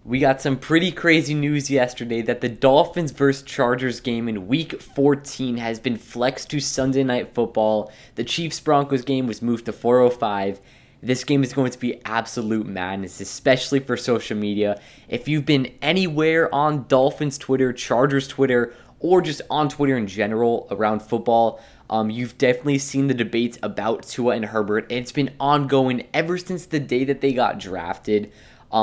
We got some pretty crazy news yesterday that the Dolphins vs. Chargers game in Week 14 has been flexed to Sunday Night Football. The Chiefs-Broncos game was moved to 4:05. This game is going to be absolute madness, especially for social media. If you've been anywhere on Dolphins Twitter, Chargers Twitter, or just on Twitter in general around football, you've definitely seen the debates about Tua and Herbert. It's been ongoing ever since the day that they got drafted.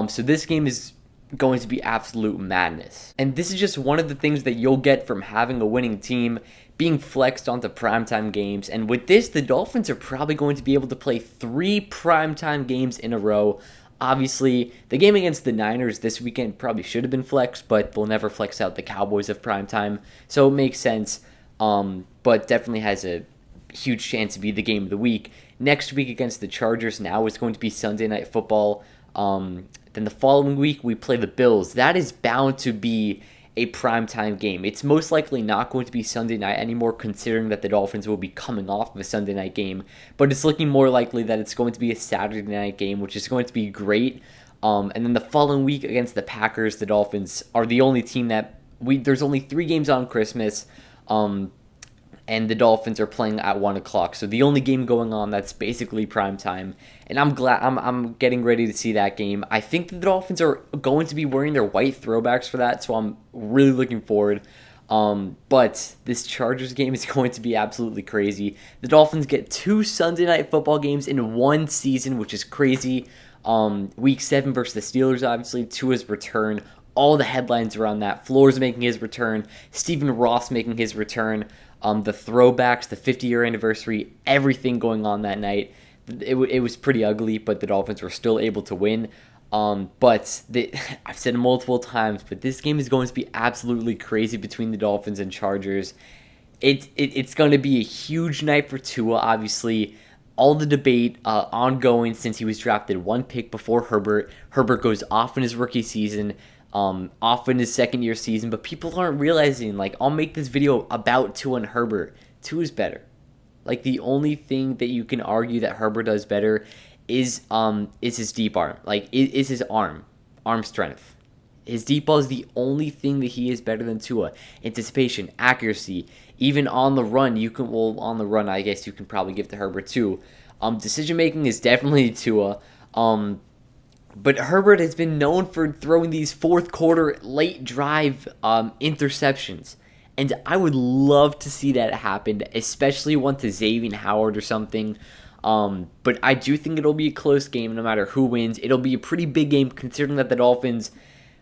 So this game is going to be absolute madness. And this is just one of the things that you'll get from having a winning team being flexed onto primetime games. And with this, the Dolphins are probably going to be able to play 3 primetime games in a row. Obviously, the game against the Niners this weekend probably should have been flexed, but they'll never flex out the Cowboys of primetime, so it makes sense, but definitely has a huge chance to be the game of the week. Next week against the Chargers now is going to be Sunday Night Football. Then the following week, we play the Bills. That is bound to be a primetime game. It's most likely not going to be Sunday night anymore, considering that the Dolphins will be coming off of a Sunday night game. But it's looking more likely that it's going to be a Saturday night game, which is going to be great. And then the following week against the Packers, the Dolphins are the only team that there's only 3 games on Christmas. And the Dolphins are playing at 1 o'clock. So the only game going on that's basically prime time. And I'm getting ready to see that game. I think the Dolphins are going to be wearing their white throwbacks for that, so I'm really looking forward. But this Chargers game is going to be absolutely crazy. The Dolphins get 2 Sunday Night Football games in one season, which is crazy. Week 7 versus the Steelers, obviously, Tua's return. All the headlines around that. Flores making his return. Stephen Ross making his return. The throwbacks, the 50-year anniversary, everything going on that night. It was pretty ugly, but the Dolphins were still able to win. I've said it multiple times, but this game is going to be absolutely crazy between the Dolphins and Chargers. It's going to be a huge night for Tua, obviously. All the debate ongoing since he was drafted 1 pick before Herbert. Herbert goes off in his rookie season. Off in his second-year season, but people aren't realizing, I'll make this video about Tua and Herbert. Tua's better. The only thing that you can argue that Herbert does better is his deep arm. Is his arm strength. His deep ball is the only thing that he is better than Tua. Anticipation, accuracy, even on the run, on the run, I guess you can probably give to Herbert too. Decision-making is definitely Tua. But Herbert has been known for throwing these fourth quarter late drive interceptions. And I would love to see that happen, especially one to Xavier Howard or something. But I do think it'll be a close game no matter who wins. It'll be a pretty big game considering that the Dolphins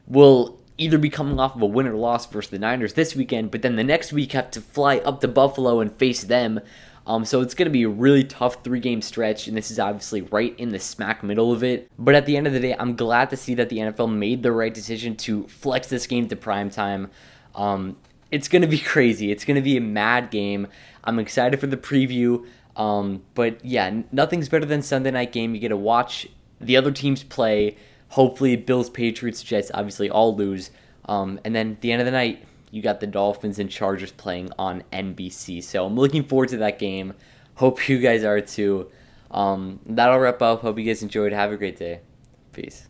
will either be coming off of a win or loss versus the Niners this weekend, but then the next week have to fly up to Buffalo and face them. So it's going to be a really tough 3-game stretch, and this is obviously right in the smack middle of it. But at the end of the day, I'm glad to see that the NFL made the right decision to flex this game to primetime. It's going to be crazy. It's going to be a mad game. I'm excited for the preview. But yeah, nothing's better than Sunday night game. You get to watch the other teams play. Hopefully, Bills, Patriots, Jets obviously all lose. And then at the end of the night, you got the Dolphins and Chargers playing on NBC. So I'm looking forward to that game. Hope you guys are too. That'll wrap up. Hope you guys enjoyed. Have a great day. Peace.